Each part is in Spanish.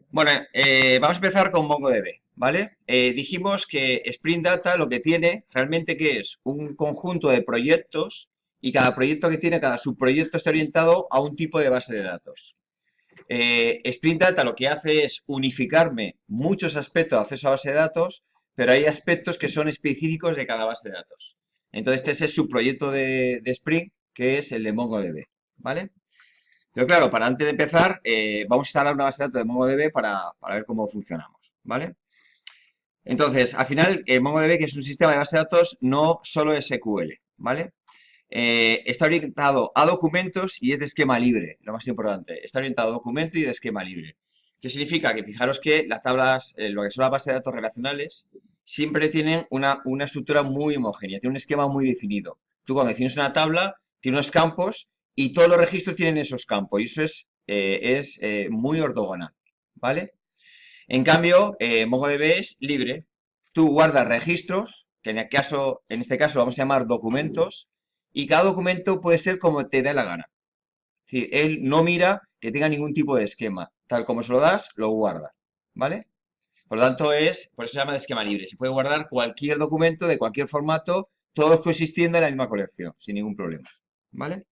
Bueno, vamos a empezar con MongoDB, ¿vale? Dijimos que Spring Data lo que tiene realmente que es un conjunto de proyectos y cada proyecto que tiene, cada subproyecto está orientado a un tipo de base de datos. Spring Data lo que hace es unificarme muchos aspectos de acceso a base de datos, pero hay aspectos que son específicos de cada base de datos. Entonces, este es el subproyecto de Spring, que es el de MongoDB, ¿vale? Pero claro, para antes de empezar, vamos a instalar una base de datos de MongoDB para ver cómo funcionamos, ¿vale? Entonces, al final, MongoDB, que es un sistema de base de datos, no solo SQL, ¿vale? Está orientado a documentos y es de esquema libre, lo más importante. Está orientado a documentos y de esquema libre. ¿Qué significa? Que fijaros que las tablas, lo que son las bases de datos relacionales, siempre tienen una estructura muy homogénea, tiene un esquema muy definido. Tú cuando defines una tabla, tiene unos campos y todos los registros tienen esos campos y eso es muy ortogonal, ¿vale? En cambio, MongoDB es libre. Tú guardas registros, que en este caso lo vamos a llamar documentos, y cada documento puede ser como te dé la gana. Es decir, él no mira que tenga ningún tipo de esquema. Tal como se lo das, lo guarda. ¿Vale? Por lo tanto, por eso se llama de esquema libre. Se puede guardar cualquier documento de cualquier formato, todos coexistiendo en la misma colección, sin ningún problema. ¿Vale?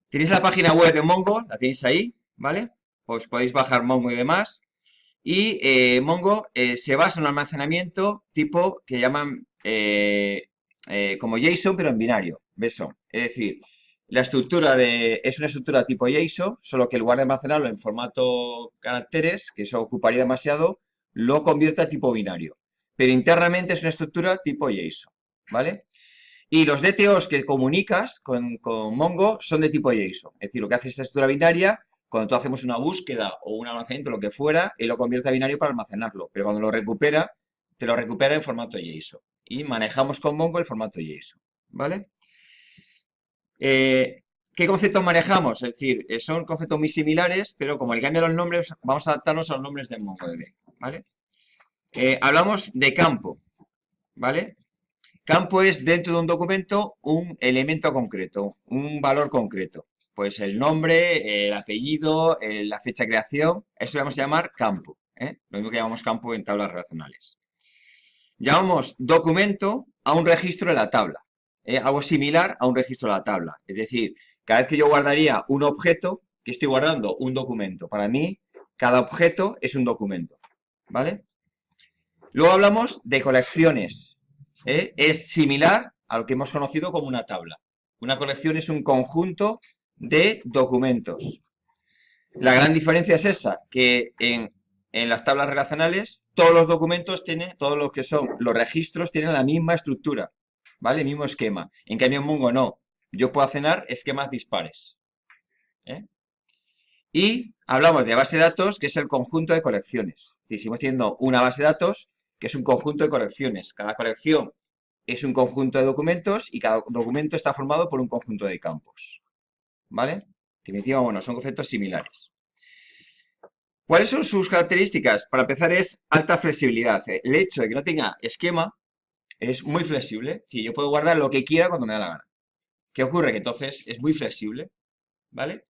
Tenéis la página web de Mongo, la tenéis ahí, ¿vale? Os podéis bajar Mongo y demás. Y Mongo se basa en un almacenamiento tipo que llaman como JSON, pero en binario, BSON. Es decir, es una estructura tipo JSON, solo que en lugar de almacenarlo en formato caracteres, que eso ocuparía demasiado, lo convierte a tipo binario. Pero internamente es una estructura tipo JSON, ¿vale? Y los DTOs que comunicas con Mongo son de tipo JSON. Es decir, lo que hace esta estructura binaria, cuando tú hacemos una búsqueda o un almacenamiento, lo que fuera, él lo convierte a binario para almacenarlo. Pero cuando lo recupera, te lo recupera en formato JSON. Y manejamos con Mongo el formato JSON. ¿Vale? Eh, ¿Qué conceptos manejamos? Es decir, son conceptos muy similares, pero como le cambian los nombres, vamos a adaptarnos a los nombres de MongoDB. ¿Vale? Hablamos de campo. ¿Vale? Campo es dentro de un documento un elemento concreto, un valor concreto. Pues el nombre, el apellido, la fecha de creación, eso le vamos a llamar campo, ¿eh? Lo mismo que llamamos campo en tablas relacionales. Llamamos documento a un registro de la tabla, algo similar a un registro de la tabla. Es decir, cada vez que yo guardaría un objeto, que estoy guardando un documento. Para mí, cada objeto es un documento, ¿vale? Luego hablamos de colecciones. Es similar a lo que hemos conocido como una tabla. Una colección es un conjunto de documentos. La gran diferencia es esa, que en las tablas relacionales todos los documentos tienen, todos los que son los registros tienen la misma estructura, ¿vale? El mismo esquema. En cambio en Mongo no. Yo puedo hacer esquemas dispares, ¿eh? Y hablamos de base de datos, que es el conjunto de colecciones. Es decir, seguimos teniendo una base de datos, que es un conjunto de colecciones. Cada colección es un conjunto de documentos y cada documento está formado por un conjunto de campos. ¿Vale? En definitiva, bueno, son conceptos similares. ¿Cuáles son sus características? Para empezar es alta flexibilidad. El hecho de que no tenga esquema es muy flexible. Si yo puedo guardar lo que quiera cuando me da la gana. ¿Qué ocurre? Que entonces es muy flexible. ¿Vale?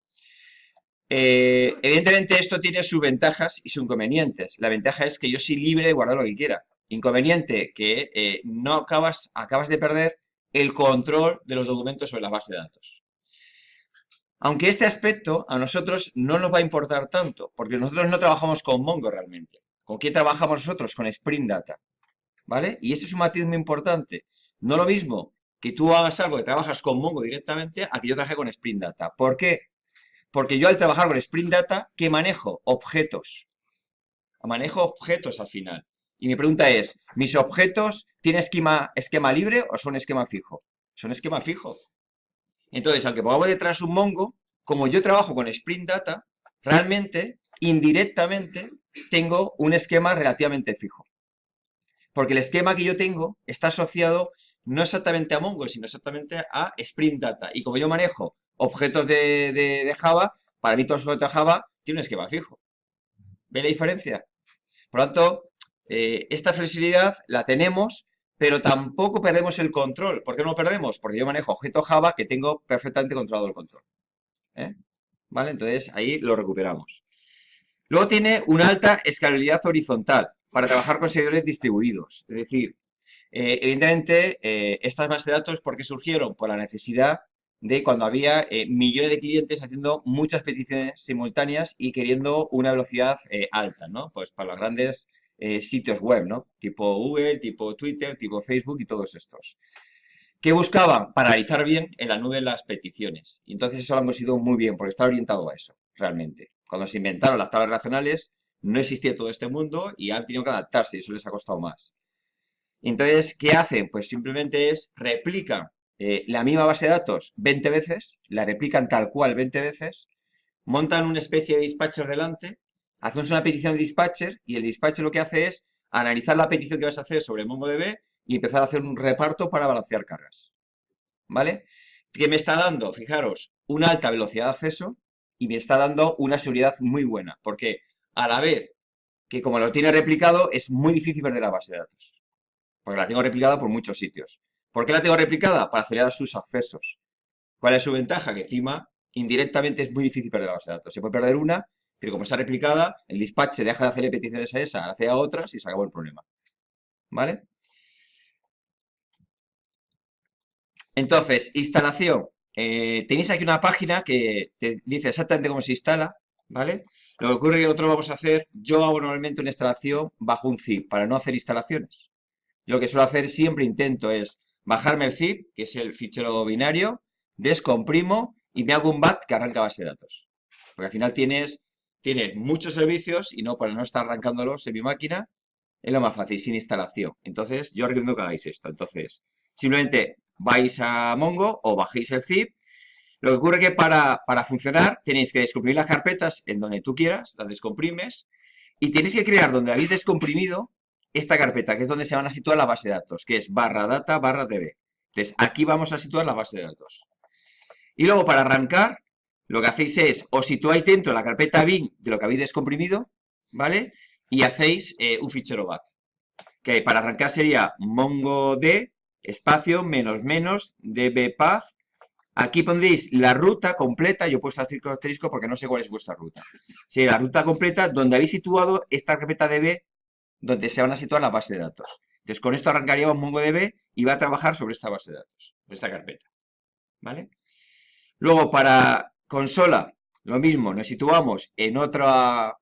Evidentemente esto tiene sus ventajas y sus inconvenientes. La ventaja es que yo soy libre de guardar lo que quiera. Inconveniente que no acabas de perder el control de los documentos sobre la base de datos. Aunque este aspecto a nosotros no nos va a importar tanto, porque nosotros no trabajamos con Mongo realmente. ¿Con quién trabajamos nosotros? Con Spring Data. ¿Vale? Y esto es un matiz muy importante. No lo mismo que tú hagas algo que trabajas con Mongo directamente a que yo trabaje con Spring Data. ¿Por qué? Porque yo al trabajar con Spring Data, ¿qué manejo? Objetos. Manejo objetos al final. Y mi pregunta es, ¿mis objetos tienen esquema libre o son esquema fijo? Son esquema fijo. Entonces, aunque pongamos detrás un Mongo, como yo trabajo con Spring Data, realmente, indirectamente, tengo un esquema relativamente fijo. Porque el esquema que yo tengo está asociado no exactamente a Mongo, sino exactamente a Spring Data. Y como yo manejo objetos de Java, para mí todos los objetos de Java tienen un esquema fijo. ¿Ve la diferencia? Por lo tanto, esta flexibilidad la tenemos, pero tampoco perdemos el control. ¿Por qué no lo perdemos? Porque yo manejo objetos Java que tengo perfectamente controlado el control, ¿eh? ¿Vale? Entonces ahí lo recuperamos. Luego tiene una alta escalabilidad horizontal para trabajar con servidores distribuidos. Es decir, evidentemente, estas bases de datos, ¿por qué surgieron? Por la necesidad de cuando había millones de clientes haciendo muchas peticiones simultáneas y queriendo una velocidad alta, ¿no? Pues para los grandes sitios web, ¿no? Tipo Google, tipo Twitter, tipo Facebook y todos estos. ¿Qué buscaban? Paralizar bien en la nube las peticiones. Y entonces eso lo han conseguido muy bien, porque está orientado a eso, realmente. Cuando se inventaron las tablas relacionales, no existía todo este mundo y han tenido que adaptarse y eso les ha costado más. Entonces, ¿qué hacen? Pues simplemente es replican la misma base de datos 20 veces, la replican tal cual 20 veces, montan una especie de dispatcher delante, hacemos una petición al dispatcher y el dispatcher lo que hace es analizar la petición que vas a hacer sobre MongoDB y empezar a hacer un reparto para balancear cargas. ¿Vale? ¿Qué me está dando? Fijaros, una alta velocidad de acceso y me está dando una seguridad muy buena, porque a la vez que como lo tiene replicado es muy difícil perder la base de datos porque la tengo replicada por muchos sitios. ¿Por qué la tengo replicada? Para acelerar sus accesos. ¿Cuál es su ventaja? Que encima, indirectamente, es muy difícil perder la base de datos. Se puede perder una, pero como está replicada, el dispatch se deja de hacerle peticiones a esa, hace a otras y se acabó el problema. ¿Vale? Entonces, instalación. Tenéis aquí una página que te dice exactamente cómo se instala, ¿vale? Lo que ocurre es que nosotros vamos a hacer, yo hago normalmente una instalación bajo un zip para no hacer instalaciones. Yo lo que suelo hacer siempre intento es bajarme el zip, que es el fichero binario, descomprimo y me hago un bat que arranca base de datos. Porque al final tienes muchos servicios y no para no estar arrancándolos en mi máquina, es lo más fácil, sin instalación. Entonces, yo recomiendo que hagáis esto. Entonces, simplemente vais a Mongo o bajéis el zip. Lo que ocurre es que para funcionar tenéis que descomprimir las carpetas en donde tú quieras, las descomprimes, y tenéis que crear donde habéis descomprimido esta carpeta, que es donde se van a situar la base de datos, que es barra data barra db. Entonces, aquí vamos a situar la base de datos. Y luego, para arrancar, lo que hacéis es, os situáis dentro de la carpeta bin de lo que habéis descomprimido, ¿vale? Y hacéis un fichero bat, que para arrancar sería mongod espacio menos menos dbpath. Aquí pondréis la ruta completa, yo he puesto el círculo asterisco porque no sé cuál es vuestra ruta. Sí, la ruta completa donde habéis situado esta carpeta db donde se van a situar la base de datos. Entonces, con esto arrancaríamos MongoDB y va a trabajar sobre esta base de datos, sobre esta carpeta. ¿Vale? Luego, para consola, lo mismo, nos situamos en otra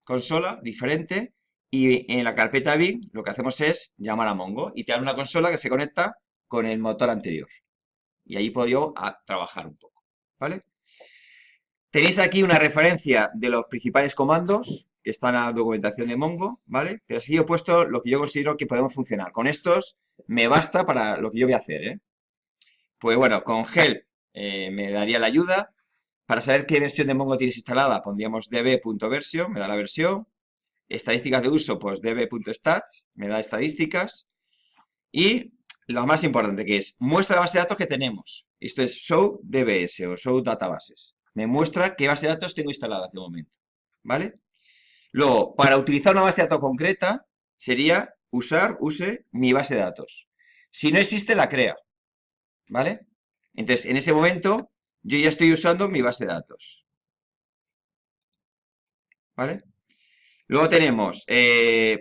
consola diferente y en la carpeta bin lo que hacemos es llamar a Mongo y te da una consola que se conecta con el motor anterior. Y ahí puedo yo trabajar un poco. ¿Vale? Tenéis aquí una referencia de los principales comandos que están en la documentación de Mongo, ¿vale? Pero sí he puesto lo que yo considero que podemos funcionar. Con estos me basta para lo que yo voy a hacer, ¿eh? Pues bueno, con help me daría la ayuda. Para saber qué versión de Mongo tienes instalada, pondríamos db.version, me da la versión. Estadísticas de uso, pues db.stats, me da estadísticas. Y lo más importante que es, muestra la base de datos que tenemos. Esto es show dbs o show databases. Me muestra qué base de datos tengo instalada hace un momento. ¿Vale? Luego, para utilizar una base de datos concreta, sería use mi base de datos. Si no existe, la crea. ¿Vale? Entonces, en ese momento, yo ya estoy usando mi base de datos. ¿Vale? Luego tenemos,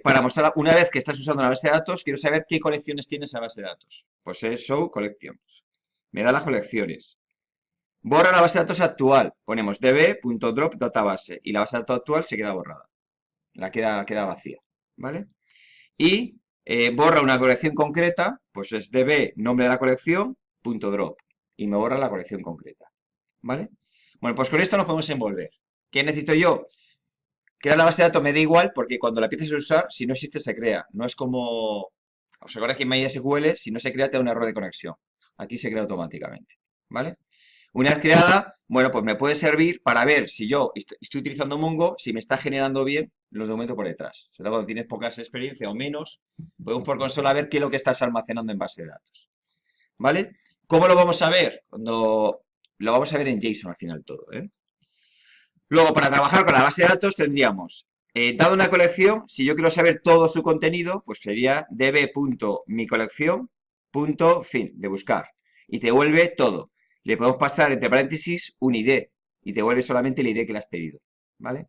para mostrar, una vez que estás usando una base de datos, quiero saber qué colecciones tiene esa base de datos. Pues es show collections. Me da las colecciones. Borra la base de datos actual. Ponemos db.drop database y la base de datos actual se queda borrada. Queda vacía. ¿Vale? Y borra una colección concreta, pues es db nombre de la colección, punto drop. Y me borra la colección concreta. ¿Vale? Bueno, pues con esto nos podemos envolver. ¿Qué necesito yo? Crear la base de datos me da igual porque cuando la empieces a usar, si no existe, se crea. No es como... ¿Os acordáis que en MySQL, si no se crea, te da un error de conexión? Aquí se crea automáticamente. ¿Vale? Una vez creada, bueno, pues me puede servir para ver si yo estoy utilizando Mongo, si me está generando bien los documentos por detrás. Sobre todo cuando tienes pocas experiencia o menos, podemos por consola ver qué es lo que estás almacenando en base de datos. ¿Vale? ¿Cómo lo vamos a ver? Cuando lo vamos a ver en JSON al final todo, ¿eh? Luego, para trabajar con la base de datos tendríamos, dado una colección, si yo quiero saber todo su contenido, pues sería db.micolección.fin, de buscar. Y te devuelve todo. Le podemos pasar entre paréntesis un ID y te devuelve solamente el ID que le has pedido. ¿Vale?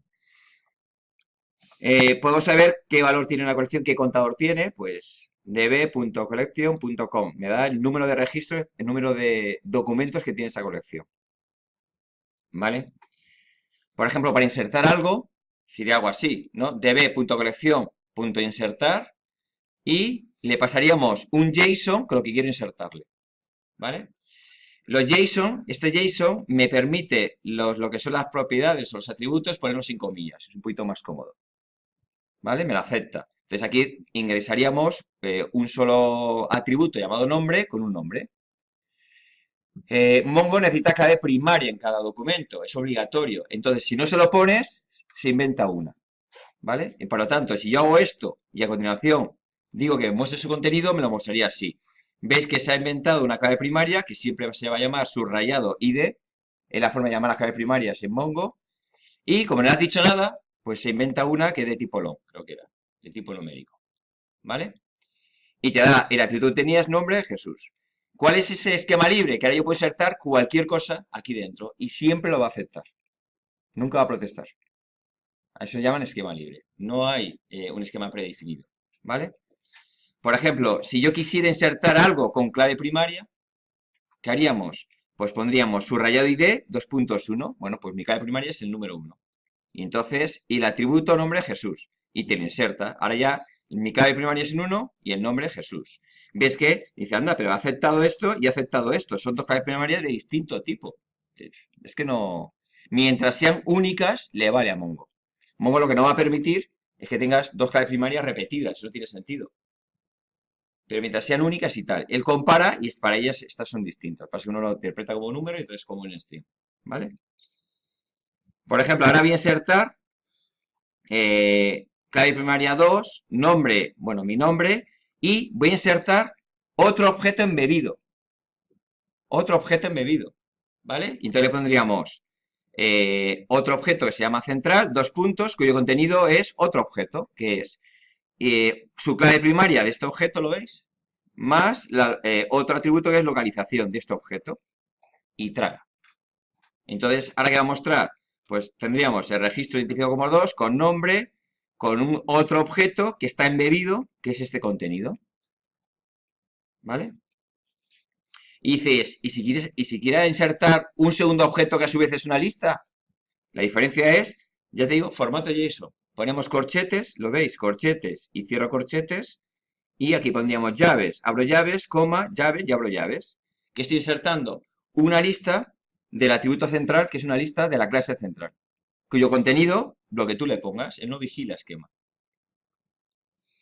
Puedo saber qué valor tiene una colección, qué contador tiene, pues db.collection.com. Me da el número de registros, el número de documentos que tiene esa colección. ¿Vale? Por ejemplo, para insertar algo, sería algo así, ¿no? db.colección.insertar y le pasaríamos un JSON con lo que quiero insertarle. ¿Vale? Los JSON, este JSON me permite lo que son las propiedades o los atributos ponerlos sin comillas. Es un poquito más cómodo. ¿Vale? Me lo acepta. Entonces aquí ingresaríamos un solo atributo llamado nombre con un nombre. Mongo necesita clave primaria en cada documento, es obligatorio. Entonces, si no se lo pones, se inventa una. ¿Vale? Y por lo tanto, si yo hago esto y a continuación digo que me muestre su contenido, me lo mostraría así. Veis que se ha inventado una clave primaria que siempre se va a llamar subrayado ID. Es la forma de llamar las claves primarias en Mongo. Y como no le has dicho nada, pues se inventa una que es de tipo long, creo que era, de tipo numérico. ¿Vale? Y te da el atributo que tenías, nombre, Jesús. ¿Cuál es ese esquema libre? Que ahora yo puedo insertar cualquier cosa aquí dentro y siempre lo va a aceptar. Nunca va a protestar. A eso se llaman esquema libre. No hay un esquema predefinido. ¿Vale? Por ejemplo, si yo quisiera insertar algo con clave primaria, ¿qué haríamos? Pues pondríamos subrayado ID 2.1. Bueno, pues mi clave primaria es el número 1. Y entonces, y el atributo nombre Jesús. Y te lo inserta. Ahora ya mi clave primaria es un 1 y el nombre Jesús. ¿Ves que? Dice, anda, pero ha aceptado esto y ha aceptado esto. Son dos claves primarias de distinto tipo. Es que no... Mientras sean únicas, le vale a Mongo. Mongo lo que no va a permitir es que tengas dos claves primarias repetidas. Eso no tiene sentido. Pero mientras sean únicas y tal. Él compara y para ellas estas son distintas. Pasa que uno lo interpreta como número y otro es como un string. ¿Vale? Por ejemplo, ahora voy a insertar clave primaria 2, nombre, bueno, mi nombre, y voy a insertar otro objeto embebido. Otro objeto embebido. ¿Vale? Y entonces le pondríamos otro objeto que se llama central, dos puntos, cuyo contenido es otro objeto, que es su clave primaria de este objeto, ¿lo veis? Más otro atributo que es localización de este objeto. Y traga. Entonces, ahora que va a mostrar, pues tendríamos el registro identificado como 2 con nombre, con un otro objeto que está embebido, que es este contenido. ¿Vale? Y dices, ¿y si quieres insertar un segundo objeto que a su vez es una lista? La diferencia es, ya te digo, formato JSON. Ponemos corchetes, ¿lo veis? Corchetes y cierro corchetes. Y aquí pondríamos llaves, abro llaves, coma, llave y abro llaves. Que estoy insertando una lista del atributo central, que es una lista de la clase central, cuyo contenido, lo que tú le pongas, él no vigila esquema.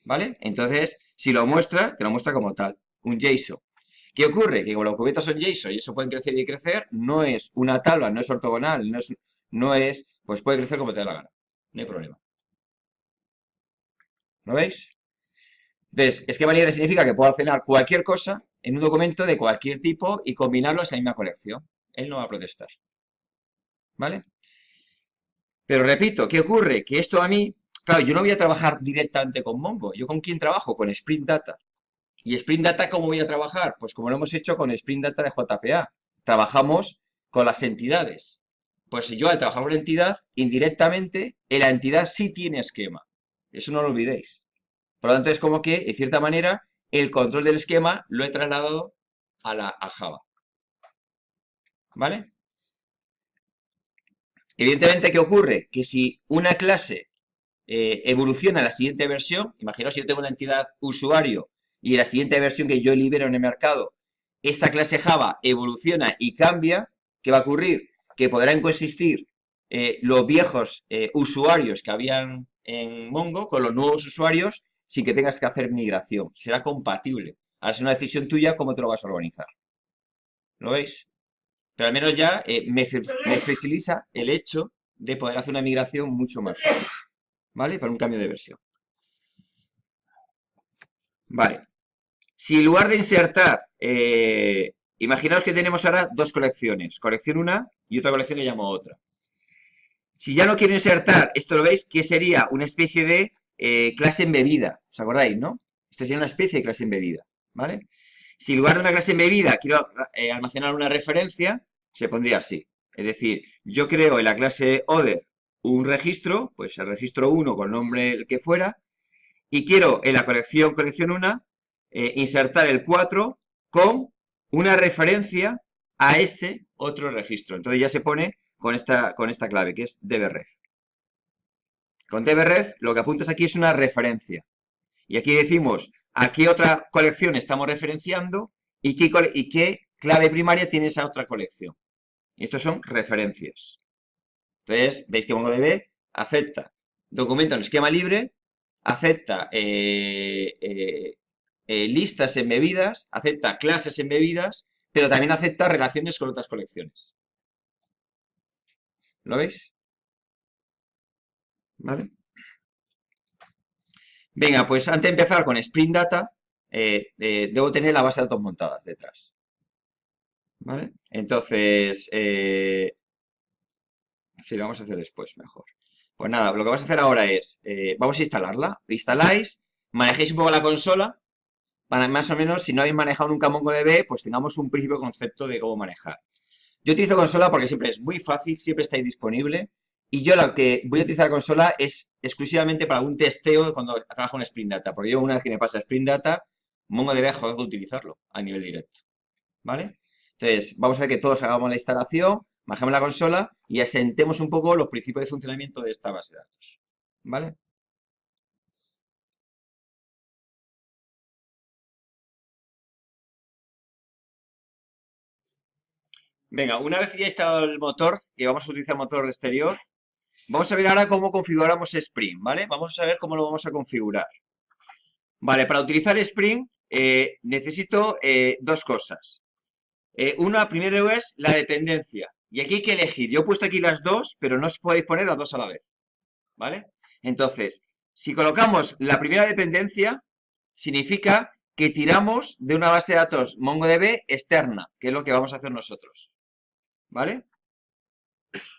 ¿Vale? Entonces, si lo muestra, te lo muestra como tal, un JSON. ¿Qué ocurre? Que como los cubetos son JSON y eso pueden crecer y crecer, no es una tabla, no es ortogonal, pues puede crecer como te dé la gana. No hay problema. ¿Lo veis? Entonces, esquema libre significa que puedo almacenar cualquier cosa en un documento de cualquier tipo y combinarlo en la misma colección. Él no va a protestar. ¿Vale? Pero repito, ¿qué ocurre? Que esto a mí, claro, yo no voy a trabajar directamente con Mongo. ¿Yo con quién trabajo? Con Spring Data. ¿Y Spring Data cómo voy a trabajar? Pues como lo hemos hecho con Spring Data de JPA. Trabajamos con las entidades. Pues si yo al trabajar con una entidad, indirectamente, la entidad sí tiene esquema. Eso no lo olvidéis. Por lo tanto, es como que, en cierta manera, el control del esquema lo he trasladado a Java. ¿Vale? Evidentemente, ¿qué ocurre? Que si una clase evoluciona a la siguiente versión, imaginaos si yo tengo una entidad usuario y la siguiente versión que yo libero en el mercado, esa clase Java evoluciona y cambia, ¿qué va a ocurrir? Que podrán coexistir los viejos usuarios que habían en Mongo con los nuevos usuarios sin que tengas que hacer migración. Será compatible. Ahora es una decisión tuya cómo te lo vas a organizar. ¿Lo veis? Pero al menos ya me flexibiliza el hecho de poder hacer una migración mucho más fácil. ¿Vale? Para un cambio de versión. Vale. Si en lugar de insertar, imaginaos que tenemos ahora dos colecciones, colección una y otra colección que llamo otra. Si ya no quiero insertar, esto lo veis, que sería una especie de clase embebida, ¿os acordáis, no? Esto sería una especie de clase embebida, ¿vale? Si en lugar de una clase embebida quiero almacenar una referencia, se pondría así. Es decir, yo creo en la clase order un registro, pues el registro 1 con el nombre el que fuera, y quiero en la colección 1 insertar el 4 con una referencia a este otro registro. Entonces ya se pone con esta clave, que es dbref. Con dbref lo que apuntas aquí es una referencia. Y aquí decimos a qué otra colección estamos referenciando y qué clave primaria tiene esa otra colección. Y estos son referencias. Entonces, veis que MongoDB acepta documento en esquema libre, acepta listas embebidas, acepta clases embebidas, pero también acepta relaciones con otras colecciones. ¿Lo veis? ¿Vale? Venga, pues antes de empezar con Spring Data, debo tener la base de datos montadas detrás. ¿Vale? Entonces, si lo vamos a hacer después, mejor. Pues nada, lo que vamos a hacer ahora es, vamos a instalarla. Instaláis, manejéis un poco la consola, para más o menos, si no habéis manejado nunca MongoDB, pues tengamos un principio concepto de cómo manejar. Yo utilizo consola porque siempre es muy fácil, siempre está ahí disponible. Y yo lo que voy a utilizar consola es exclusivamente para un testeo cuando trabajo en Spring Data. Porque yo una vez que me pasa Spring Data, MongoDB ha dejado de utilizarlo a nivel directo. ¿Vale? Entonces, vamos a ver que todos hagamos la instalación, bajemos la consola y asentemos un poco los principios de funcionamiento de esta base de datos. ¿Vale? Venga, una vez ya instalado el motor, y vamos a utilizar motor exterior, vamos a ver ahora cómo configuramos Spring, ¿vale? Vamos a ver cómo lo vamos a configurar. Vale, para utilizar Spring necesito dos cosas. Una primero es la dependencia. Y aquí hay que elegir. Yo he puesto aquí las dos, pero no os podéis poner las dos a la vez. ¿Vale? Entonces, si colocamos la primera dependencia, significa que tiramos de una base de datos MongoDB externa, que es lo que vamos a hacer nosotros. ¿Vale?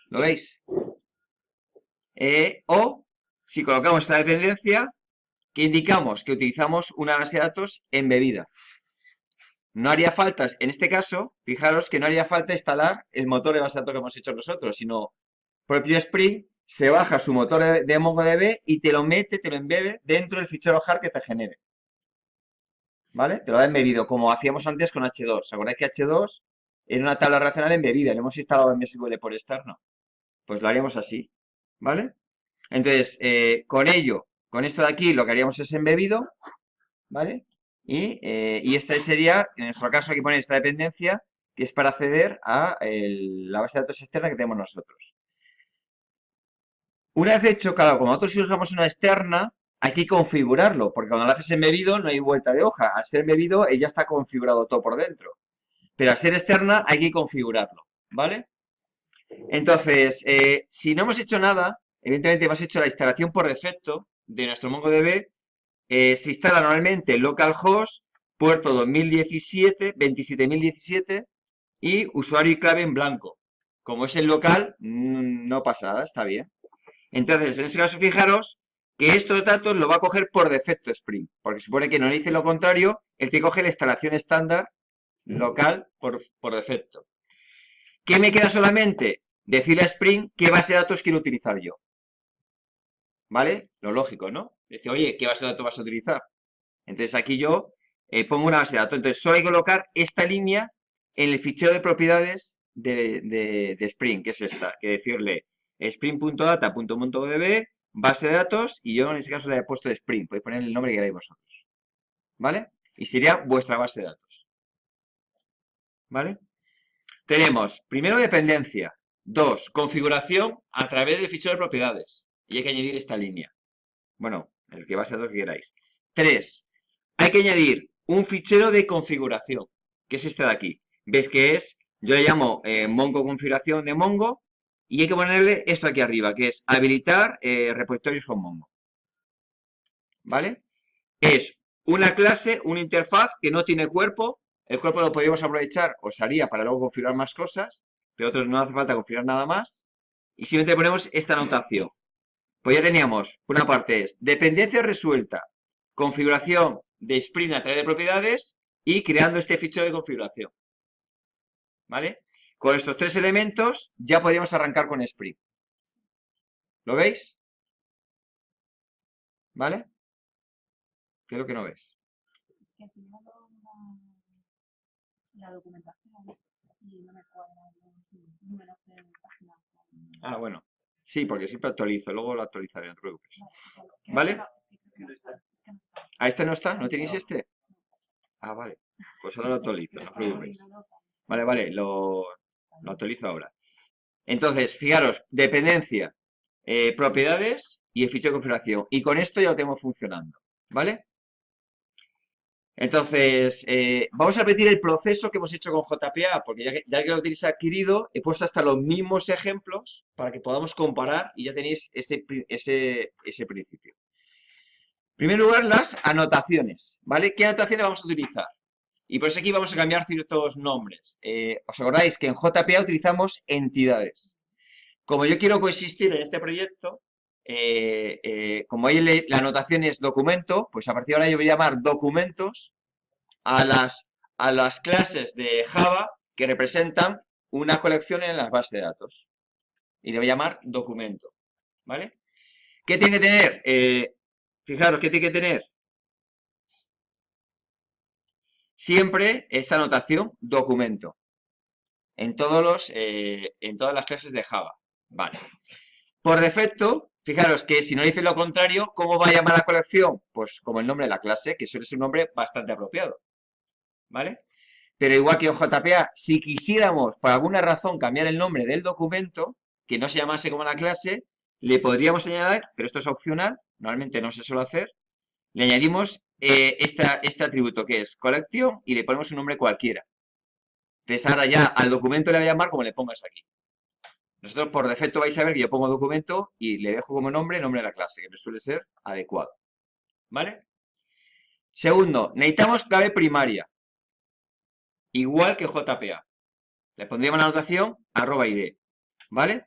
¿Lo veis? O si colocamos esta dependencia, que indicamos que utilizamos una base de datos embebida. No haría falta, en este caso, fijaros que no haría falta instalar el motor de base de datos que hemos hecho nosotros, sino propio Spring se baja su motor de MongoDB y te lo mete, te lo embebe dentro del fichero jar que te genere. ¿Vale? Te lo da embebido, como hacíamos antes con H2. ¿Acordáis que H2 era una tabla relacional embebida? Le hemos instalado en MySQL por externo. Pues lo haríamos así. ¿Vale? Entonces, con ello, con esto de aquí, lo que haríamos es embebido. ¿Vale? Y esta sería, en nuestro caso, aquí poner esta dependencia, que es para acceder a la base de datos externa que tenemos nosotros. Una vez hecho, claro, como nosotros usamos una externa, hay que configurarlo, porque cuando lo haces embebido no hay vuelta de hoja. Al ser embebido, ya está configurado todo por dentro. Pero al ser externa hay que configurarlo, ¿vale? Entonces, si no hemos hecho nada, evidentemente hemos hecho la instalación por defecto de nuestro MongoDB, se instala normalmente localhost, puerto 2017, 27017 y usuario y clave en blanco. Como es el local, no pasa nada, está bien. Entonces, en ese caso, fijaros que estos datos lo va a coger por defecto Spring, porque supone que no le dice lo contrario, el que coge la instalación estándar local por defecto. ¿Qué me queda solamente? Decirle a Spring qué base de datos quiero utilizar yo. ¿Vale? Lo lógico, ¿no? Dice, oye, ¿qué base de datos vas a utilizar? Entonces aquí yo pongo una base de datos. Entonces solo hay que colocar esta línea en el fichero de propiedades de Spring, que es esta. Que decirle spring.data.mongodb, base de datos, y yo en ese caso le he puesto de Spring. Podéis poner el nombre que queráis vosotros. ¿Vale? Y sería vuestra base de datos. ¿Vale? Tenemos, primero, dependencia. 2, configuración a través del fichero de propiedades. Y hay que añadir esta línea. Bueno, el que base de datos que queráis. 3, hay que añadir un fichero de configuración, que es este de aquí. ¿Ves que es? Yo le llamo Mongo configuración de Mongo y hay que ponerle esto aquí arriba, que es habilitar repositorios con Mongo. ¿Vale? Es una clase, una interfaz que no tiene cuerpo. El cuerpo lo podríamos aprovechar, os haría para luego configurar más cosas, pero otros no hace falta configurar nada más. Y simplemente ponemos esta anotación. Pues ya teníamos, una parte es dependencia resuelta, configuración de Spring a través de propiedades y creando este fichero de configuración. ¿Vale? Con estos tres elementos ya podríamos arrancar con Spring. ¿Lo veis? ¿Vale? ¿Qué es lo que no ves? Es que estoy mirando la documentación y no me cuadran los números de página. Ah, bueno. Sí, porque siempre actualizo, luego lo actualizaré, no te preocupes. Vale, ¿Vale? es que creo que no está. Es que no está. ¿A este no está? ¿No tenéis este? Ah, vale. Pues ahora lo actualizo, no os preocupéis. Vale, vale, lo actualizo ahora. Entonces, fijaros, dependencia, propiedades y el fichero de configuración. Y con esto ya lo tengo funcionando, ¿vale? Entonces, vamos a repetir el proceso que hemos hecho con JPA, porque ya que lo tenéis adquirido, he puesto hasta los mismos ejemplos para que podamos comparar y ya tenéis ese principio. En primer lugar, las anotaciones, ¿vale? ¿Qué anotaciones vamos a utilizar? Y por eso aquí vamos a cambiar ciertos nombres. ¿Os acordáis que en JPA utilizamos entidades? Como yo quiero coexistir en este proyecto, como ahí la anotación es documento, pues a partir de ahora yo voy a llamar documentos a las clases de Java que representan una colección en las bases de datos. Y le voy a llamar documento, ¿vale? ¿Qué tiene que tener? Fijaros, ¿qué tiene que tener? Siempre esta anotación documento en todas las clases de Java. Vale. Por defecto, fijaros que si no dice lo contrario, ¿cómo va a llamar la colección? Pues como el nombre de la clase, que suele ser un nombre bastante apropiado. ¿Vale? Pero igual que en JPA, si quisiéramos por alguna razón cambiar el nombre del documento, que no se llamase como la clase, le podríamos añadir, pero esto es opcional, normalmente no se suele hacer, le añadimos este atributo que es colección y le ponemos un nombre cualquiera. Entonces ahora ya al documento le voy a llamar como le pongas aquí. Nosotros por defecto vais a ver que yo pongo documento y le dejo como nombre de la clase, que me suele ser adecuado. ¿Vale? Segundo, necesitamos clave primaria. Igual que JPA. Le pondríamos la anotación @id. ¿Vale?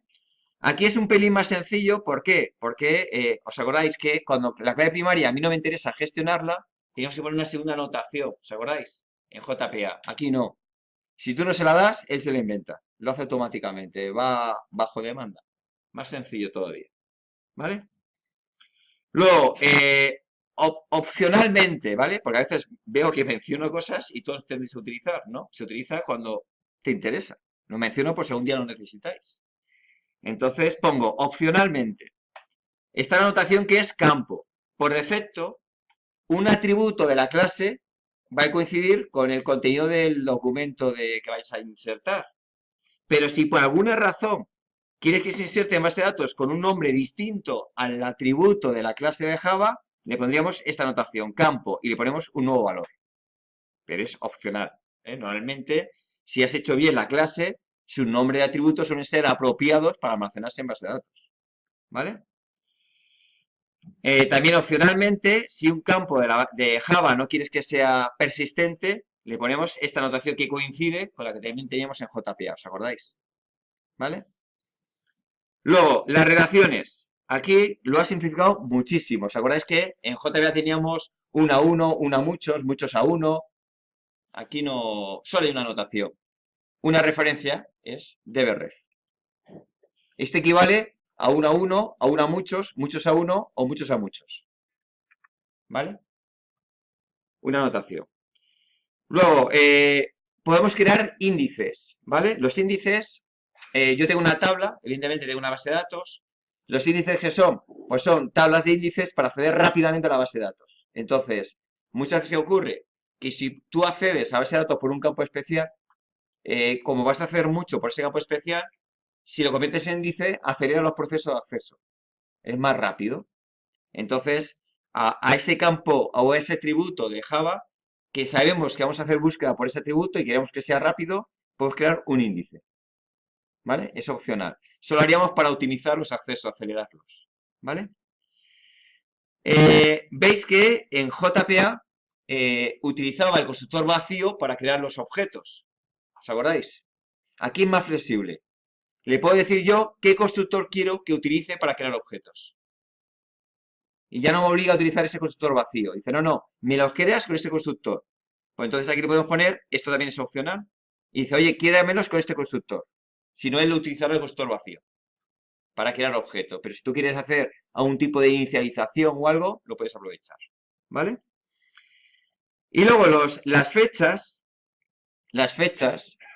Aquí es un pelín más sencillo. ¿Por qué? Porque os acordáis que cuando la clave primaria a mí no me interesa gestionarla, tenemos que poner una segunda anotación. ¿Os acordáis? En JPA. Aquí no. Si tú no se la das, él se la inventa. Lo hace automáticamente. Va bajo demanda. Más sencillo todavía. ¿Vale? Luego, opcionalmente, ¿vale? Porque a veces veo que menciono cosas y todos tendréis que utilizar, ¿no? Se utiliza cuando te interesa. Lo menciono por si algún día lo necesitáis. Entonces pongo opcionalmente. Esta anotación que es campo. Por defecto, un atributo de la clase va a coincidir con el contenido del documento que vais a insertar. Pero si por alguna razón quieres que se inserte en base de datos con un nombre distinto al atributo de la clase de Java, le pondríamos esta anotación, campo, y le ponemos un nuevo valor. Pero es opcional. Normalmente, si has hecho bien la clase, su nombre de atributos suelen ser apropiados para almacenarse en base de datos. ¿Vale? También opcionalmente, si un campo de Java no quieres que sea persistente, le ponemos esta anotación que coincide con la que también teníamos en JPA, ¿os acordáis? ¿Vale? Luego, las relaciones. Aquí lo ha simplificado muchísimo. ¿Os acordáis que en JPA teníamos 1 a 1, 1 a muchos, muchos a 1? Aquí no, solo hay una anotación. Una referencia es dbref. Esto equivale a 1 a 1, a 1 a muchos, muchos a 1 o muchos a muchos. ¿Vale? Una anotación. Luego, podemos crear índices, ¿vale? Los índices, yo tengo una tabla, evidentemente tengo una base de datos. Los índices que son, pues son tablas de índices para acceder rápidamente a la base de datos. Entonces, muchas veces ocurre que si tú accedes a la base de datos por un campo especial, como vas a hacer mucho por ese campo especial, si lo conviertes en índice, acelera los procesos de acceso. Es más rápido. Entonces, a ese campo o a ese atributo de Java, que sabemos que vamos a hacer búsqueda por ese atributo y queremos que sea rápido, podemos crear un índice. ¿Vale? Es opcional. Solo haríamos para optimizar los accesos, acelerarlos. ¿Vale? Veis que en JPA utilizaba el constructor vacío para crear los objetos. ¿Os acordáis? Aquí es más flexible. Le puedo decir yo qué constructor quiero que utilice para crear objetos. Y ya no me obliga a utilizar ese constructor vacío. Dice, no, no, me los creas con este constructor. Pues entonces aquí le podemos poner, esto también es opcional. Y dice, oye, menos con este constructor. Si no, él utilizará el constructor vacío. para crear objetos. Pero si tú quieres hacer algún tipo de inicialización o algo, lo puedes aprovechar, ¿vale? Y luego las fechas,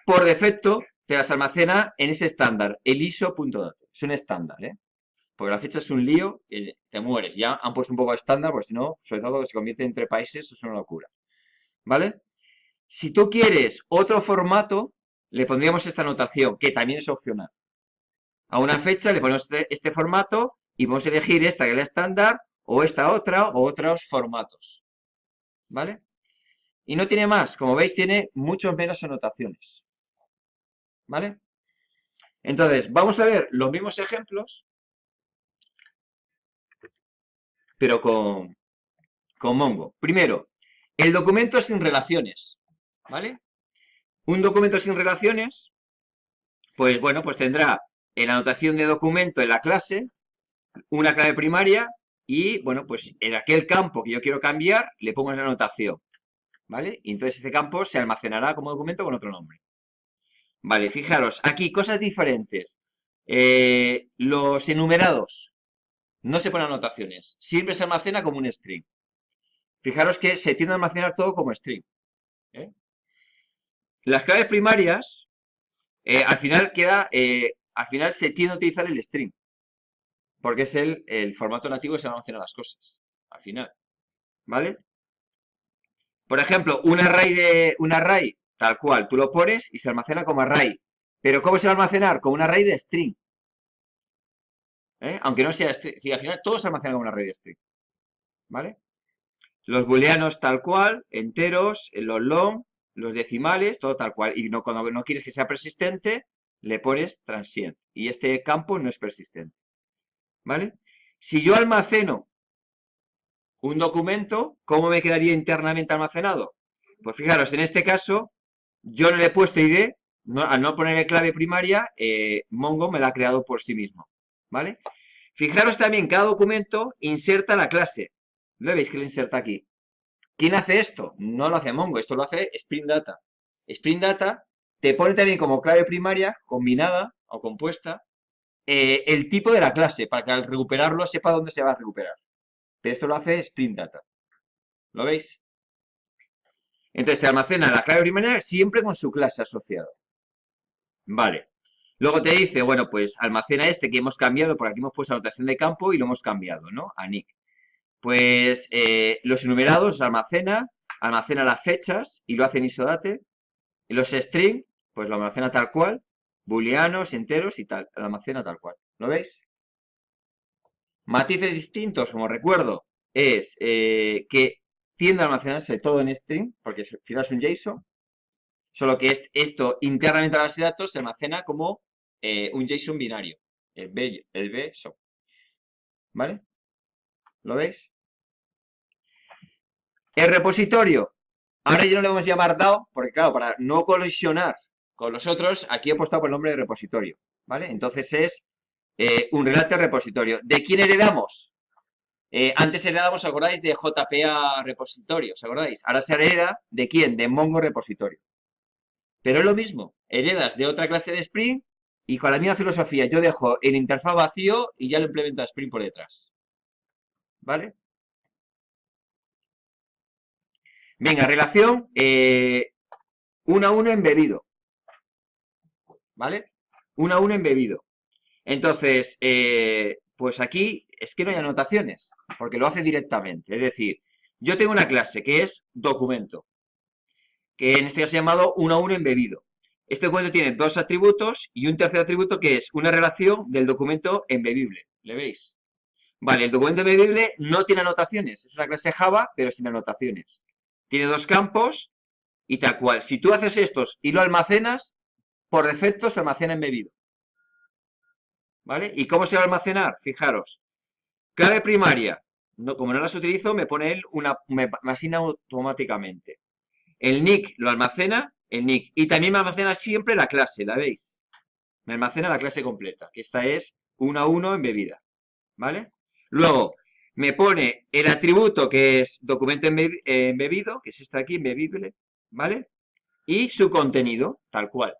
por defecto, te las almacena en ese estándar, el ISO.date. Es un estándar, ¿eh? Porque la fecha es un lío y te mueres. Ya han puesto un poco de estándar, porque si no, sobre todo, se convierte entre países, es una locura, ¿vale? Si tú quieres otro formato, le pondríamos esta anotación, que también es opcional. A una fecha le ponemos este formato y podemos elegir esta que es la estándar o esta otra o otros formatos, ¿vale? Y no tiene más, como veis tiene muchos menos anotaciones, ¿vale? Entonces, vamos a ver los mismos ejemplos, pero con Mongo. Primero, el documento sin relaciones, ¿vale? Un documento sin relaciones, pues bueno, pues tendrá en la anotación de documento en la clase una clave primaria y, bueno, pues en aquel campo que yo quiero cambiar le pongo esa anotación, ¿vale? Y entonces este campo se almacenará como documento con otro nombre. Vale, fijaros, aquí cosas diferentes. Los enumerados no se ponen anotaciones, siempre se almacena como un string. Fijaros que se tiende a almacenar todo como string, ¿eh? Las claves primarias, al final se tiende a utilizar el string, porque es el formato nativo que se almacena las cosas, al final, ¿vale? Por ejemplo, un array, tal cual, tú lo pones y se almacena como array. Pero ¿cómo se va a almacenar? Como un array de string, ¿eh? Aunque no sea string, sí, al final todo se almacena como un array de string, ¿vale? Los booleanos tal cual, enteros, los long, los decimales, todo tal cual. Y no, cuando no quieres que sea persistente, le pones transient. Y este campo no es persistente, ¿vale? Si yo almaceno un documento, ¿cómo me quedaría internamente almacenado? Pues fijaros, en este caso, yo no le he puesto ID, al no ponerle clave primaria, Mongo me la ha creado por sí mismo, ¿vale? Fijaros también, cada documento inserta la clase. ¿Lo veis que lo inserta aquí? ¿Quién hace esto? No lo hace Mongo, esto lo hace Spring Data. Spring Data te pone también como clave primaria, combinada o compuesta, el tipo de la clase, para que al recuperarlo sepa dónde se va a recuperar. Pero esto lo hace Spring Data. ¿Lo veis? Entonces te almacena la clave primaria siempre con su clase asociada. Vale. Luego te dice, bueno, pues almacena este que hemos cambiado, por aquí hemos puesto anotación de campo y lo hemos cambiado, ¿no? A nick. Pues los enumerados almacena las fechas y lo hace en isodate. Y los string, pues lo almacena tal cual, booleanos, enteros y tal, lo almacena tal cual. ¿Lo veis? Matices distintos, como recuerdo, es que tiende a almacenarse todo en string, porque al final es un JSON, solo que esto internamente a la base de datos se almacena como un JSON binario, el B SOP. ¿Vale? ¿Lo veis? El repositorio. Ahora ya no le vamos a llamar DAO, porque claro, para no colisionar con los otros, aquí he puesto por el nombre de repositorio. ¿Vale? Entonces es un relate repositorio. ¿De quién heredamos? Antes heredábamos, ¿os acordáis? De JPA repositorio, ¿os acordáis? Ahora se hereda ¿de quién? De Mongo repositorio. Pero es lo mismo, heredas de otra clase de Spring y con la misma filosofía. Yo dejo el interfaz vacío y ya lo implementa Spring por detrás. ¿Vale? Venga, relación 1 a 1 embebido. ¿Vale? 1 a 1 embebido. Entonces, pues aquí es que no hay anotaciones, porque lo hace directamente. Es decir, yo tengo una clase que es documento, que en este caso llamado 1 a 1 embebido. Este documento tiene dos atributos y un tercer atributo que es una relación del documento embebible. ¿Le veis? Vale, el documento embebible no tiene anotaciones. Es una clase Java, pero sin anotaciones. Tiene dos campos y tal cual. Si tú haces estos y lo almacenas, por defecto se almacena embebido. ¿Vale? ¿Y cómo se va a almacenar? Fijaros. Clave primaria. No, como no las utilizo, me pone él me asigna automáticamente. El nick lo almacena, el nick. Y también me almacena siempre la clase, ¿la veis? Me almacena la clase completa, que esta es 1 a 1 embebida. ¿Vale? Luego, me pone el atributo que es documento embebido, que es este aquí, embebible, ¿vale? Y su contenido, tal cual.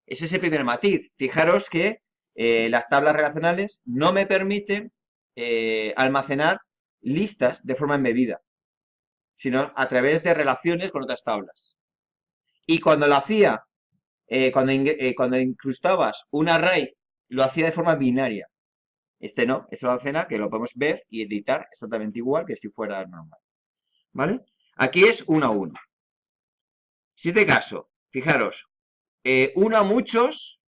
Ese es el primer matiz. Fijaros que las tablas relacionales no me permiten almacenar listas de forma embebida, sino a través de relaciones con otras tablas. Y cuando lo hacía, cuando incrustabas un array, lo hacía de forma binaria. Este no, este lo almacena, que lo podemos ver y editar exactamente igual que si fuera normal. ¿Vale? Aquí es 1 a 1. Si este caso, fijaros, 1 a muchos,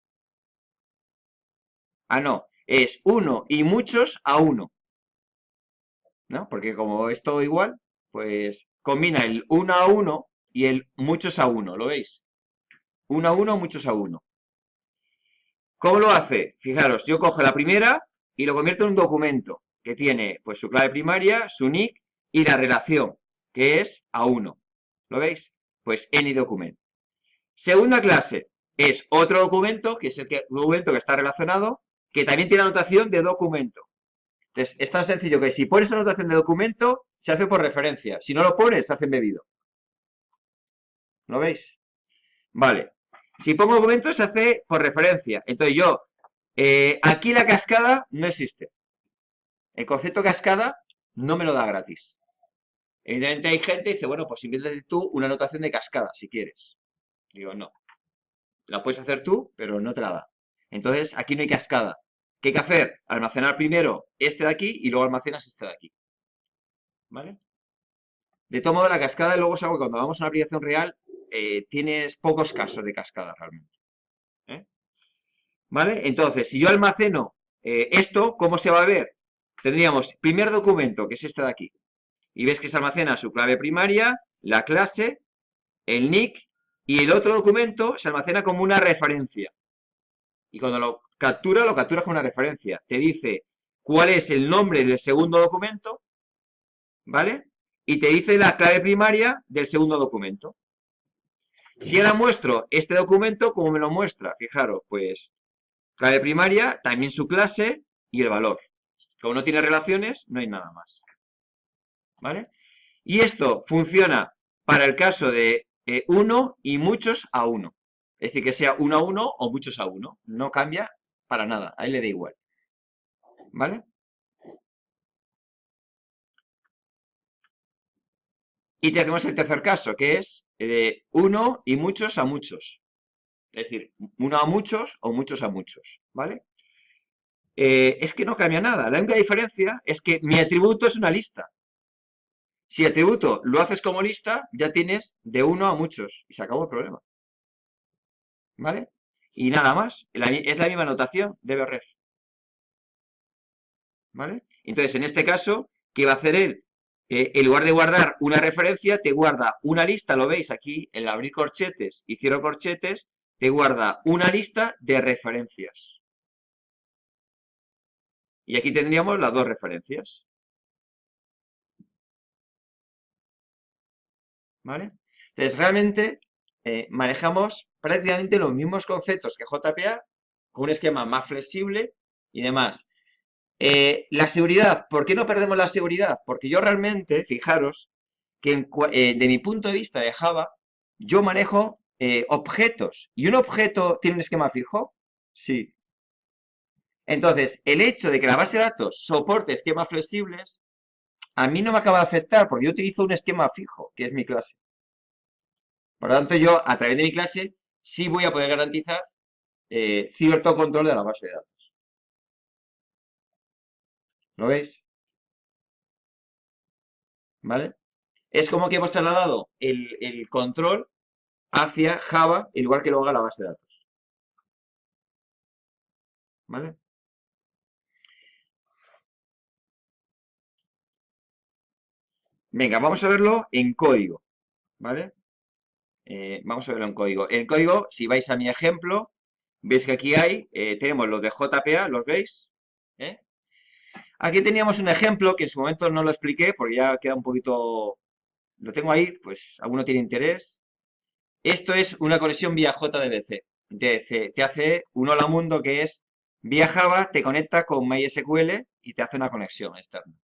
no, es 1 y muchos a 1, ¿no? Porque como es todo igual, pues combina el 1 a 1 y el muchos a 1, ¿lo veis? 1 a 1, muchos a 1. ¿Cómo lo hace? Fijaros, yo cojo la primera y lo convierto en un documento que tiene pues su clave primaria, su nick y la relación, que es a 1. ¿Lo veis? Pues AnyDocument. Segunda clase es otro documento, que es el documento que está relacionado, que también tiene anotación de documento. Entonces, es tan sencillo que si pones anotación de documento, se hace por referencia. Si no lo pones, se hace embebido. ¿Lo veis? Vale. Si pongo documento, se hace por referencia. Entonces yo, aquí la cascada no existe. El concepto cascada no me lo da gratis. Evidentemente hay gente que dice, bueno, pues invéntate tú una anotación de cascada, si quieres. Digo, no. La puedes hacer tú, pero no te la da. Entonces, aquí no hay cascada. ¿Qué hay que hacer? Almacenar primero este de aquí y luego almacenas este de aquí. ¿Vale? De todo modo, la cascada luego es algo que cuando vamos a una aplicación real, tienes pocos casos de cascada realmente. ¿Eh? ¿Vale? Entonces, si yo almaceno esto, ¿cómo se va a ver? Tendríamos primer documento, que es este de aquí. Y ves que se almacena su clave primaria, la clase, el nick, y el otro documento se almacena como una referencia. Y cuando lo capturas como una referencia. Te dice cuál es el nombre del segundo documento, ¿vale? Y te dice la clave primaria del segundo documento. Si ahora muestro este documento, ¿cómo me lo muestra? Fijaros, pues clave primaria, también su clase y el valor. Como no tiene relaciones, no hay nada más. ¿Vale? Y esto funciona para el caso de 1 y muchos a 1. Es decir, que sea 1 a 1 o muchos a 1. No cambia para nada. Ahí le da igual. ¿Vale? Y te hacemos el tercer caso, que es de 1 y muchos a muchos. Es decir, 1 a muchos o muchos a muchos. ¿Vale? Es que no cambia nada. La única diferencia es que mi atributo es una lista. Si el atributo lo haces como lista, ya tienes de 1 a muchos. Y se acabó el problema. ¿Vale? Y nada más. Es la misma notación de BREF. ¿Vale? Entonces, en este caso, ¿qué va a hacer él? En lugar de guardar una referencia, te guarda una lista, lo veis aquí, el abrir corchetes y cierro corchetes, te guarda una lista de referencias. Y aquí tendríamos las dos referencias. ¿Vale? Entonces, realmente manejamos prácticamente los mismos conceptos que JPA, con un esquema más flexible y demás. La seguridad, ¿por qué no perdemos la seguridad? Porque yo realmente, fijaros, que de mi punto de vista de Java, yo manejo objetos. ¿Y un objeto tiene un esquema fijo? Sí. Entonces, el hecho de que la base de datos soporte esquemas flexibles, a mí no me acaba de afectar porque yo utilizo un esquema fijo, que es mi clase. Por lo tanto, yo, a través de mi clase, sí voy a poder garantizar cierto control de la base de datos. ¿Lo veis? ¿Vale? Es como que hemos trasladado el control hacia Java en lugar que lo haga la base de datos. ¿Vale? Venga, vamos a verlo en código. ¿Vale? Vamos a verlo en código. En código, si vais a mi ejemplo, veis que aquí tenemos los de JPA, ¿los veis? ¿Eh? Aquí teníamos un ejemplo que en su momento no lo expliqué porque ya queda un poquito... Lo tengo ahí, pues alguno tiene interés. Esto es una conexión vía JDBC. Te hace un hola mundo que es vía Java, te conecta con MySQL y te hace una conexión externa.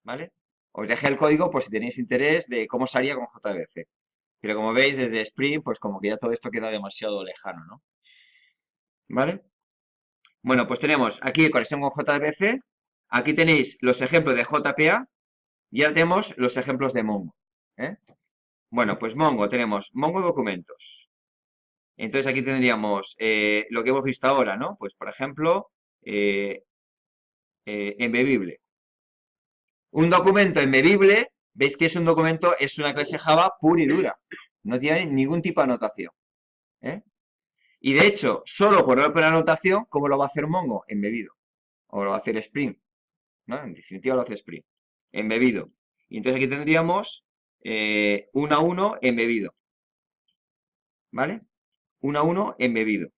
¿Vale? Os dejé el código por si tenéis interés de cómo se haría con JDBC. Pero como veis, desde Spring, pues como que ya todo esto queda demasiado lejano, ¿no? ¿Vale? Bueno, pues tenemos aquí conexión con JDBC, aquí tenéis los ejemplos de JPA y ahora tenemos los ejemplos de Mongo. ¿Eh? Bueno, pues Mongo, tenemos Mongo documentos. Entonces aquí tendríamos lo que hemos visto ahora, ¿no? Pues por ejemplo, eh, embebible. Un documento embebible, veis que es un documento, es una clase Java pura y dura. No tiene ningún tipo de anotación. ¿Eh? Y de hecho, solo por no poner anotación, ¿cómo lo va a hacer Mongo? Embebido. O lo va a hacer Spring. ¿No? En definitiva lo hace Spring. Embebido. Y entonces aquí tendríamos 1 a 1 embebido. ¿Vale? 1 a 1 embebido.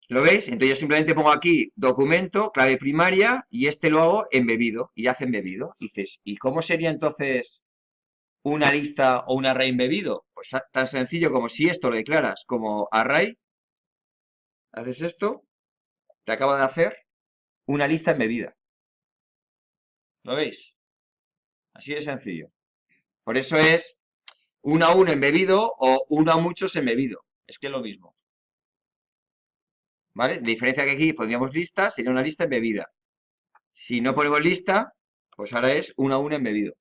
¿Lo veis? Entonces yo simplemente pongo aquí documento, clave primaria, y este lo hago embebido, y hace embebido. Y dices, ¿y cómo sería entonces una lista o un array embebido? Pues tan sencillo como si esto lo declaras como array, haces esto, te acaba de hacer una lista embebida. ¿Lo veis? Así de sencillo. Por eso es 1 a 1 embebido o 1 a muchos embebido. Es que es lo mismo. ¿Vale? La diferencia que aquí pondríamos lista, sería una lista embebida. Si no ponemos lista, pues ahora es 1 a 1 embebido.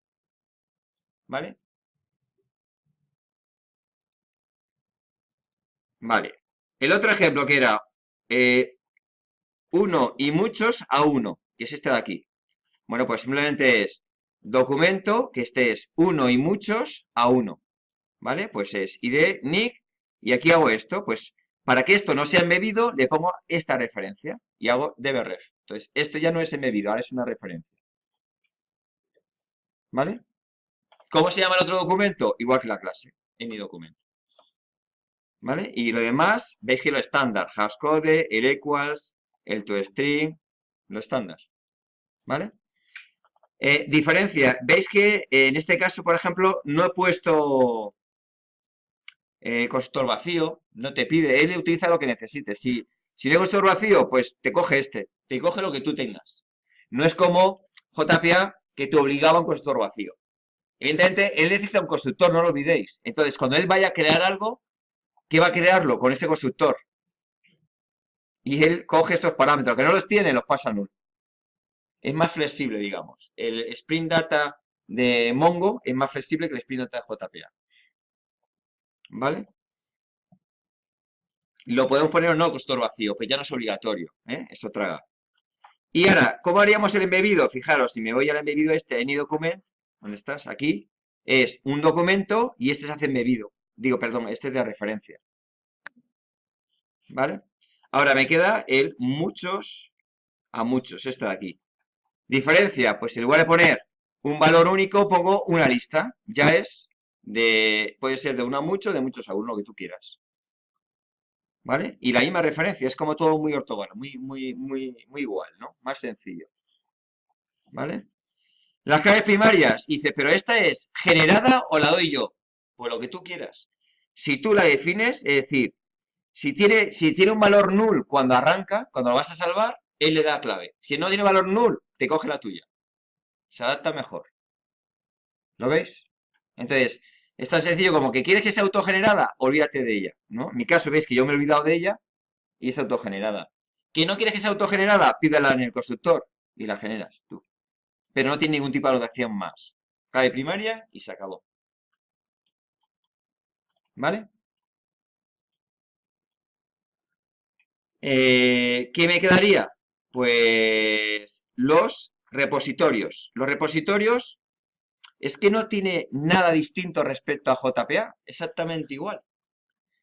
¿Vale? Vale. El otro ejemplo que era 1 y muchos a 1, que es este de aquí. Bueno, pues simplemente es documento, que este es 1 y muchos a 1. ¿Vale? Pues es id, nick, y aquí hago esto. Pues para que esto no sea embebido, le pongo esta referencia y hago dbref. Entonces, esto ya no es embebido, ahora es una referencia. ¿Vale? ¿Cómo se llama el otro documento? Igual que la clase, en mi documento. ¿Vale? Y lo demás, veis que lo estándar, hashcode, el equals, el toString, lo estándar. ¿Vale? Diferencia, veis que en este caso, por ejemplo, no he puesto constructor vacío, no te pide, él utiliza lo que necesites. Si no hay constructor vacío, pues te coge este, te coge lo que tú tengas. No es como JPA que te obligaba a un constructor vacío. Evidentemente, él necesita un constructor, no lo olvidéis. Entonces, cuando él vaya a crear algo, ¿qué va a crearlo? Con este constructor. Y él coge estos parámetros, que no los tiene, los pasa a null. Es más flexible, digamos. El Spring Data de Mongo es más flexible que el Spring Data de JPA. ¿Vale? Lo podemos poner o no constructor vacío, pero ya no es obligatorio. Eso traga. Y ahora, ¿cómo haríamos el embebido? Fijaros, si me voy al embebido este, AnyDocument, ¿dónde estás? Aquí, es un documento y este se hace embebido. Digo, perdón, este es de referencia. ¿Vale? Ahora me queda el muchos a muchos, este de aquí. Diferencia, pues en lugar de poner un valor único, pongo una lista. Ya es puede ser de uno a mucho, de muchos a uno, lo que tú quieras. ¿Vale? Y la misma referencia, es como todo muy ortogonal, muy igual, ¿no? Más sencillo. ¿Vale? Las claves primarias, dice, pero esta es generada o la doy yo. Pues lo que tú quieras. Si tú la defines, es decir, si tiene un valor null cuando arranca, cuando lo vas a salvar, él le da clave. Si no tiene valor null, te coge la tuya. Se adapta mejor. ¿Lo veis? Entonces, es tan sencillo como que quieres que sea autogenerada, olvídate de ella, ¿no? En mi caso, veis que yo me he olvidado de ella y es autogenerada. ¿Que no quieres que sea autogenerada? Pídela en el constructor y la generas tú. Pero no tiene ningún tipo de anotación más. Clave primaria y se acabó. ¿Vale? ¿Qué me quedaría? Pues los repositorios. Los repositorios es que no tiene nada distinto respecto a JPA, exactamente igual.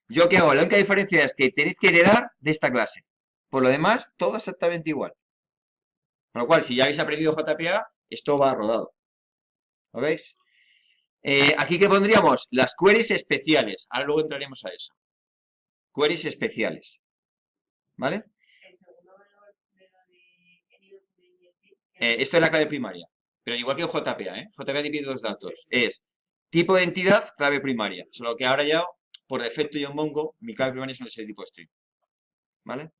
¿Yo qué hago? La única diferencia es que tenéis que heredar de esta clase. Por lo demás, todo exactamente igual. Con lo cual, si ya habéis aprendido JPA, esto va rodado. ¿Lo veis? Aquí que pondríamos las queries especiales. Ahora luego entraremos a eso. Queries especiales. ¿Vale? El segundo valor de lo de AnyDocument y así, Esto es la clave primaria. Pero igual que en JPA, ¿eh? JPA divide dos datos. Es tipo de entidad, clave primaria. Solo que ahora ya, por defecto yo en Mongo, mi clave primaria es un tipo string. ¿Vale?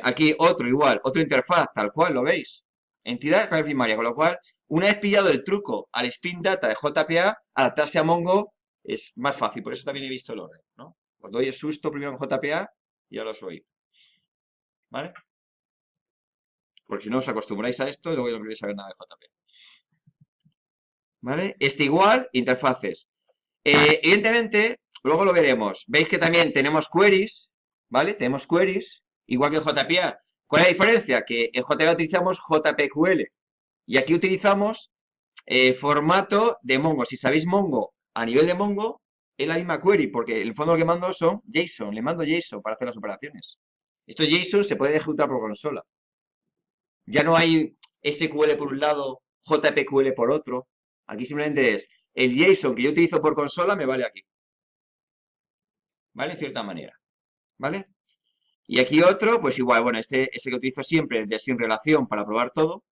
Aquí otro igual, otra interfaz, tal cual, ¿lo veis? Entidad, clave primaria. Con lo cual, una vez pillado el truco al Spring Data de JPA, adaptarse a Mongo es más fácil. Por eso también he visto el orden, ¿no? Os doy el susto primero con JPA y ahora os oí. ¿Vale? Porque si no os acostumbráis a esto y luego ya no queréis saber nada de JPA. ¿Vale? Este igual, interfaces. Evidentemente, luego lo veremos. Veis que también tenemos queries, ¿vale? Tenemos queries, igual que en JPA. ¿Cuál es la diferencia? Que en JPA utilizamos JPQL y aquí utilizamos formato de Mongo. Si sabéis Mongo a nivel de Mongo, es la misma query, porque en el fondo lo que mando son JSON. Le mando JSON para hacer las operaciones. Esto JSON se puede ejecutar por consola. Ya no hay SQL por un lado, JPQL por otro. Aquí simplemente es el JSON que yo utilizo por consola me vale aquí. ¿Vale? En cierta manera. ¿Vale? Y aquí otro, pues igual, bueno, este es el que utilizo siempre, el de sin relación para probar todo.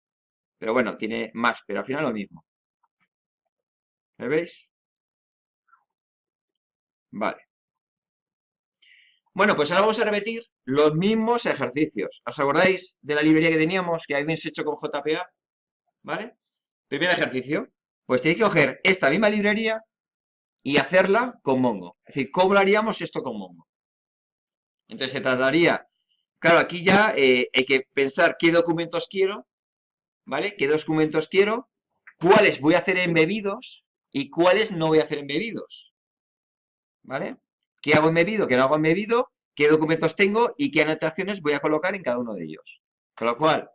Pero bueno, tiene más, pero al final lo mismo. ¿Me veis? Vale. Bueno, pues ahora vamos a repetir los mismos ejercicios. ¿Os acordáis de la librería que teníamos, que habéis hecho con JPA? ¿Vale? Primer ejercicio. Pues tenéis que coger esta misma librería y hacerla con Mongo. Es decir, ¿cómo lo haríamos esto con Mongo? Entonces se trataría, claro, aquí ya hay que pensar qué documentos quiero, ¿vale? ¿Qué documentos quiero? ¿Cuáles voy a hacer embebidos y cuáles no voy a hacer embebidos? ¿Vale? ¿Qué hago embebido, qué no hago embebido? ¿Qué documentos tengo y qué anotaciones voy a colocar en cada uno de ellos? Con lo cual,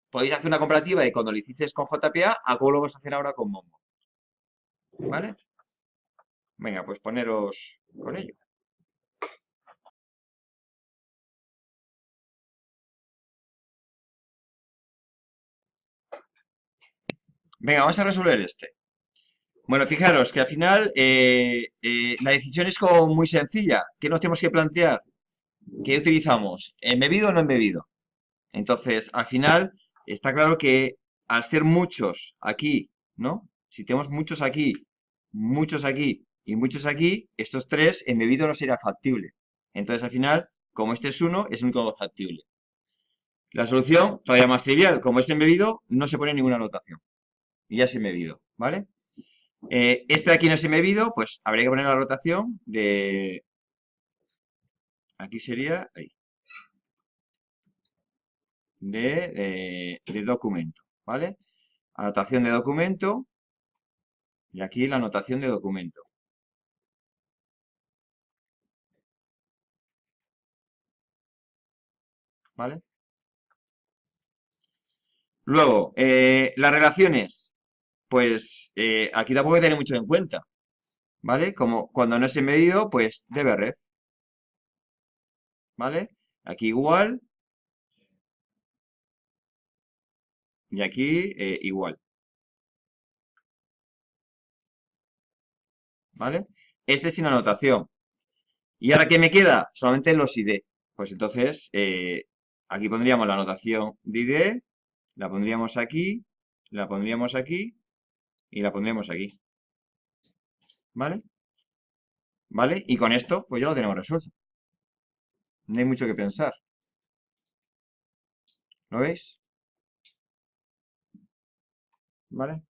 podéis hacer una comparativa de cuando lo hicisteis con JPA a cómo lo vamos a hacer ahora con Mongo. ¿Vale? Venga, pues poneros con ello. Venga, vamos a resolver este. Bueno, fijaros que al final la decisión es como muy sencilla. ¿Qué nos tenemos que plantear? ¿Qué utilizamos? ¿Embebido o no embebido? Entonces, al final, está claro que al ser muchos aquí, ¿no? Si tenemos muchos aquí y muchos aquí, estos tres, embebido no sería factible. Entonces, al final, como este es uno, es el único factible. La solución, todavía más trivial, como es embebido, no se pone ninguna anotación. Y ya es embebido, ¿vale? Este de aquí no es embebido, pues habría que poner la rotación de... Aquí sería... Ahí. De documento, ¿vale? Anotación de documento y aquí la anotación de documento. ¿Vale? Luego, las relaciones, pues aquí tampoco hay que tener mucho en cuenta, ¿vale? Como cuando no es embebido, pues dbref, ¿vale? Aquí igual y aquí igual, ¿vale? Este es sin anotación. ¿Y ahora qué me queda? Solamente los ID. Pues entonces, aquí pondríamos la anotación de ID, la pondríamos aquí, la pondríamos aquí y la pondríamos aquí. ¿Vale? ¿Vale? Y con esto, pues ya lo tenemos resuelto. No hay mucho que pensar. ¿Lo veis? ¿Vale?